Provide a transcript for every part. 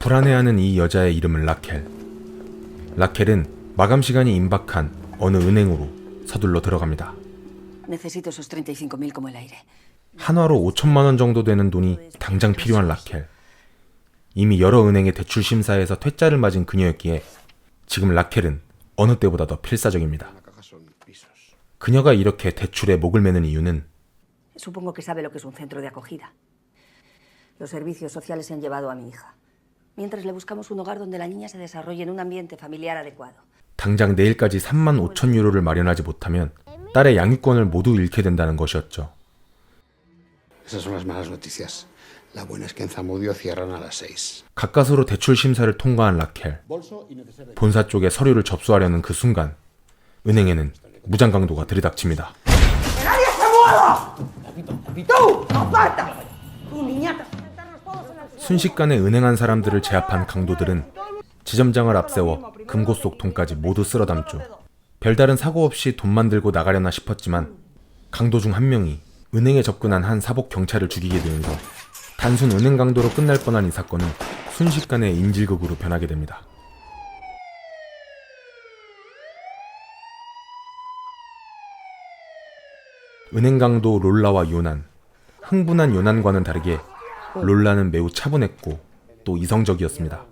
불안해하는 이 여자의 이름은 라켈. 라켈은 마감 시간이 임박한 어느 은행으로 서둘러 들어갑니다. Necesito esos 35.000 como el aire. 한화로 5천만 원 정도 되는 돈이 당장 필요한 라켈. 이미 여러 은행의 대출 심사에서 퇴짜를 맞은 그녀였기에 지금 라켈은 어느 때보다 더 필사적입니다. 그녀가 이렇게 대출에 목을 매는 이유는 Supongo que sabe lo que es un centro de acogida. Los servicios sociales se han llevado a mi hija. Mientras le buscamos un hogar donde la niña se desarrolle en un ambiente familiar adecuado. 당장 내일까지 3만 5천 유로를 마련하지 못하면 딸의 양육권을 모두 잃게 된다는 것이었죠. Esas son las malas noticias. La buena es que en Zamudio cierran a las 6. 가까스로 대출 심사를 통과한 라켈. 본사 쪽에 서류를 접수하려는 그 순간 은행에는 무장강도가 들이닥칩니다. 순식간에 은행안 사람들을 제압한 강도들은 지점장을 앞세워 금고 속 돈까지 모두 쓸어담죠. 별다른 사고 없이 돈만 들고 나가려나 싶었지만 강도 중 한 명이 은행에 접근한 한 사복 경찰을 죽이게 되면서 단순 은행 강도로 끝날 뻔한 이 사건은 순식간에 인질극으로 변하게 됩니다. 은행 강도 롤라와 요난. 흥분한 요난과는 다르게 롤라는 매우 차분했고 또 이성적이었습니다.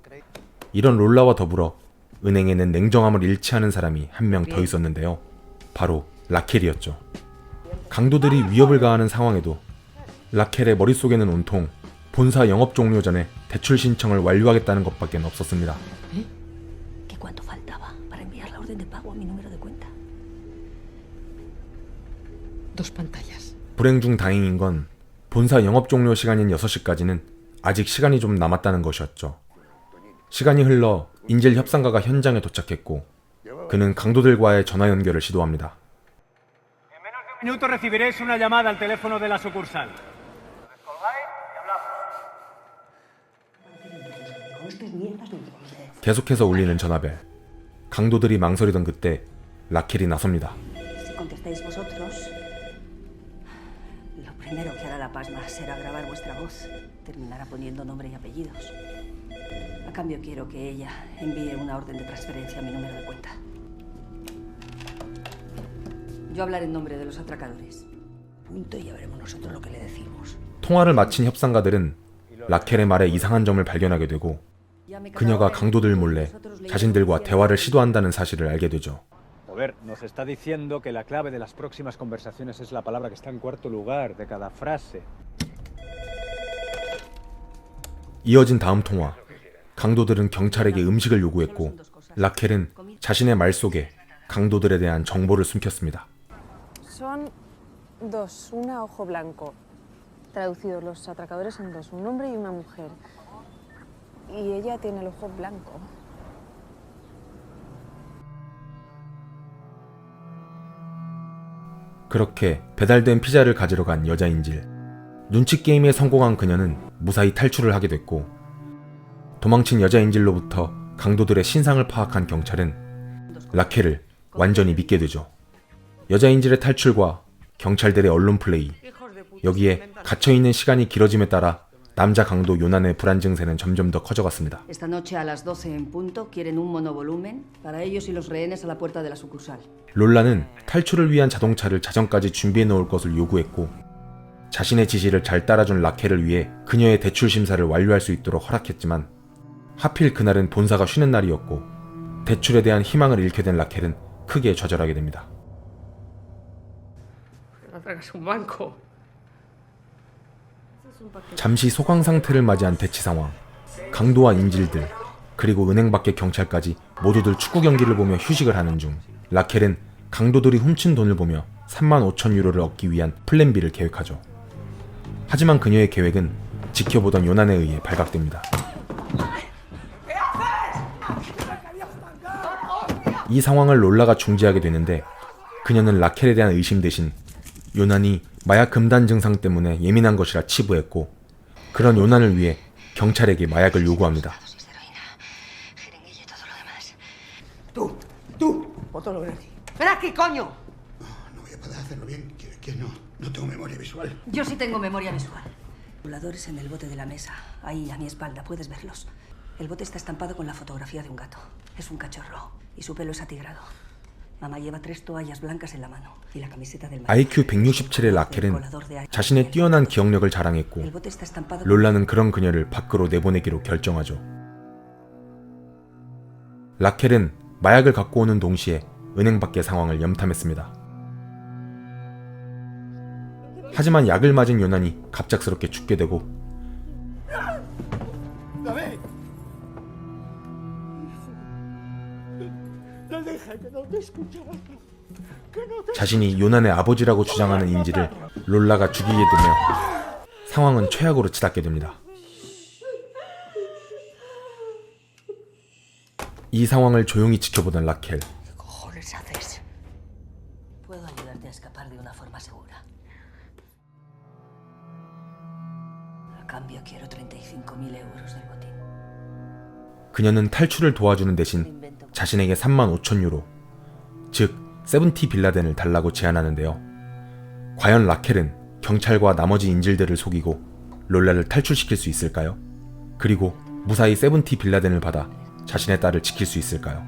이런 롤라와 더불어 은행에는 냉정함을 잃지 않은 사람이 한 명 더 있었는데요. 바로 라켈이었죠. 강도들이 위협을 가하는 상황에도 라켈의 머릿속에는 온통 본사 영업 종료 전에 대출 신청을 완료하겠다는 것밖에 없었습니다. ¿Qué cuánto faltaba para enviar la orden de pago a mi número de cuenta? Dos pantallas. 불행 중 다행인 건 본사 영업 종료 시간인 6시까지는 아직 시간이 좀 남았다는 것이었죠. 시간이 흘러 인질 협상가가 현장에 도착했고 그는 강도들과의 전화 연결을 시도합니다. En menos de un minuto recibiréis una llamada al teléfono de la sucursal. 계속해서 울리는 전화벨. 강도들이 망설이던 그때 라켈이 나섭니다. Si contestáis vosotros, lo primero que hará la pasma será grabar vuestra voz. Terminará poniendo nombre y apellidos. A cambio quiero que ella envíe una orden de transferencia a mi número de cuenta. Yo hablaré en nombre de los atracadores. Punto y ya veremos nosotros lo que le decimos. 통화를 마친 협상가들은 라켈의 말에 이상한 점을 발견하게 되고 그녀가 강도들 몰래 자신들과 대화를 시도한다는 사실을 알게 되죠. Joder, nos está diciendo que la clave de las próximas conversaciones es la palabra que está en cuarto lugar de cada frase. 이어진 다음 통화. 강도들은 경찰에게 음식을 요구했고 라켈은 자신의 말 속에 강도들에 대한 정보를 숨겼습니다. Son dos, una ojo blanco. Traducidos los atracadores son dos, un hombre y una mujer. Y ella tiene el ojo blanco. 그렇게 배달된 피자를 가지러 간 여자 인질. 눈치 게임에 성공한 그녀는 무사히 탈출을 하게 됐고 도망친 여자 인질로부터 강도들의 신상을 파악한 경찰은 라켈을 완전히 믿게 되죠. 여자 인질의 탈출과 경찰들의 언론 플레이, 여기에 갇혀있는 시간이 길어짐에 따라 남자 강도 요난의 불안 증세는 점점 더 커져갔습니다. Esta noche a las 12 en punto quieren un monovolumen para ellos y los rehenes a la puerta de la sucursal. 롤라는 탈출을 위한 자동차를 자정까지 준비해 놓을 것을 요구했고 자신의 지시를 잘 따라준 라켈을 위해 그녀의 대출 심사를 완료할 수 있도록 허락했지만 하필 그날은 본사가 쉬는 날이었고 대출에 대한 희망을 잃게 된 라켈은 크게 좌절하게 됩니다. 잠시 소강 상태를 맞이한 대치 상황. 강도와 인질들 그리고 은행 밖의 경찰까지 모두들 축구 경기를 보며 휴식을 하는 중 라켈은 강도들이 훔친 돈을 보며 3만 5천 유로를 얻기 위한 플랜 B를 계획하죠. 하지만 그녀의 계획은 지켜보던 요난에 의해 발각됩니다. 이 상황을 롤라가 중지하게 되는데 그녀는 라켈에 대한 의심 대신 요난이 마약 금단 증상 때문에 예민한 것이라 치부했고 그런 요난을 위해 경찰에게 마약을 요구합니다. Tú, bótalo de aquí. ¡Ven aquí, coño! No voy a poder hacerlo bien. Que no tengo memoria visual. Yo sí tengo memoria visual. Voladores en el bote de la mesa, ahí a mi espalda, puedes verlos. El bote está estampado con la fotografía de un gato. Es un cachorro y su pelo es atigrado. Mamá lleva 3 toallas blancas en la mano y la camiseta del IQ 167의 라켈은 자신의 뛰어난 기억력을 자랑했고 El bote está estampado con 롤라는 그런 그녀를 밖으로 내보내기로 결정하죠. 라켈은 마약을 갖고 오는 동시에 은행 밖의 상황을 염탐했습니다. 하지만 약을 맞은 요난이 갑작스럽게 죽게 되고 자신이 요난의 아버지라고 주장하는 인지를 롤라가 죽이게 되며 상황은 최악으로 치닫게 됩니다. 이 상황을 조용히 지켜보던 라켈. ¿Qué cojones haces? Puedo ayudarte a escapar de una forma segura. A cambio quiero 35.000 euros del botín. 그녀는 탈출을 도와주는 대신 자신에게 35,000유로, 즉 세븐티 빌라덴을 달라고 제안하는데요. 과연 라켈은 경찰과 나머지 인질들을 속이고 롤라를 탈출시킬 수 있을까요? 그리고 무사히 세븐티 빌라덴을 받아 자신의 딸을 지킬 수 있을까요?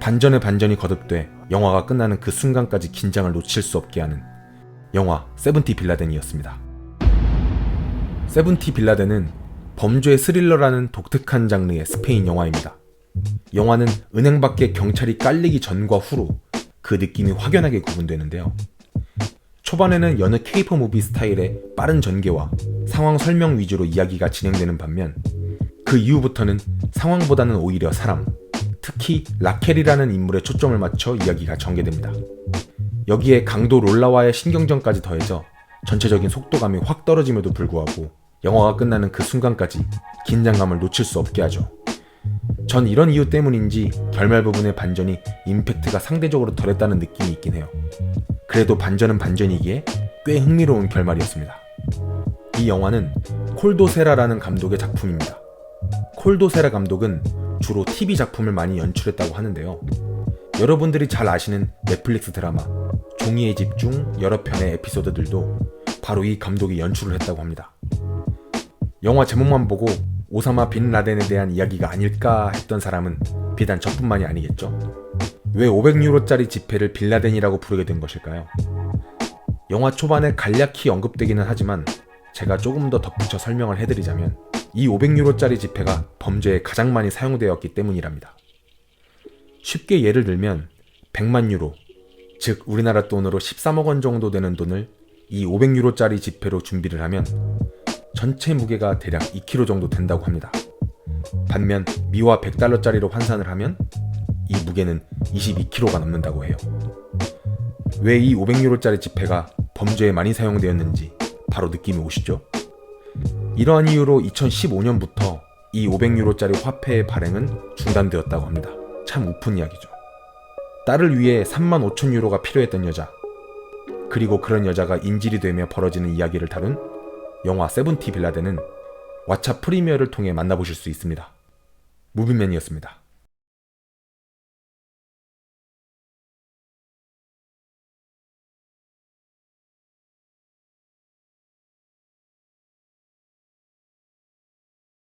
반전의 반전이 거듭돼 영화가 끝나는 그 순간까지 긴장을 놓칠 수 없게 하는 영화 세븐티 빌라덴이었습니다. 세븐티 빌라덴은 범죄 스릴러라는 독특한 장르의 스페인 영화입니다. 영화는 은행 밖에 경찰이 깔리기 전과 후로 그 느낌이 확연하게 구분되는데요. 초반에는 여느 케이퍼 무비 스타일의 빠른 전개와 상황 설명 위주로 이야기가 진행되는 반면 그 이후부터는 상황보다는 오히려 사람, 특히 라켈이라는 인물에 초점을 맞춰 이야기가 전개됩니다. 여기에 강도 롤라와의 신경전까지 더해져 전체적인 속도감이 확 떨어짐에도 불구하고 영화가 끝나는 그 순간까지 긴장감을 놓칠 수 없게 하죠. 전 이런 이유 때문인지 결말 부분의 반전이 임팩트가 상대적으로 덜했다는 느낌이 있긴 해요. 그래도 반전은 반전이기에 꽤 흥미로운 결말이었습니다. 이 영화는 콜도세라라는 감독의 작품입니다. 콜도세라 감독은 주로 TV 작품을 많이 연출했다고 하는데요. 여러분들이 잘 아시는 넷플릭스 드라마 종이의 집 중 여러 편의 에피소드들도 바로 이 감독이 연출을 했다고 합니다. 영화 제목만 보고 오사마 빈 라덴에 대한 이야기가 아닐까 했던 사람은 비단 저뿐만이 아니겠죠. 왜 500유로짜리 지폐를 빈라덴이라고 부르게 된 것일까요? 영화 초반에 간략히 언급되기는 하지만 제가 조금 더 덧붙여 설명을 해드리자면 이 500유로짜리 지폐가 범죄에 가장 많이 사용되었기 때문이랍니다. 쉽게 예를 들면 100만 유로, 즉 우리나라 돈으로 13억 원 정도 되는 돈을 이 500유로짜리 지폐로 준비를 하면 전체 무게가 대략 2kg 정도 된다고 합니다. 반면 미화 100달러짜리로 환산을 하면 이 무게는 22kg가 넘는다고 해요. 왜 이 500유로짜리 지폐가 범죄에 많이 사용되었는지 바로 느낌이 오시죠? 이러한 이유로 2015년부터 이 500유로짜리 화폐의 발행은 중단되었다고 합니다. 참 우픈 이야기죠. 딸을 위해 35,000유로가 필요했던 여자, 그리고 그런 여자가 인질이 되며 벌어지는 이야기를 다룬 영화 세븐티 빌라덴은 왓챠 프리미어를 통해 만나보실 수 있습니다. 무비맨이었습니다.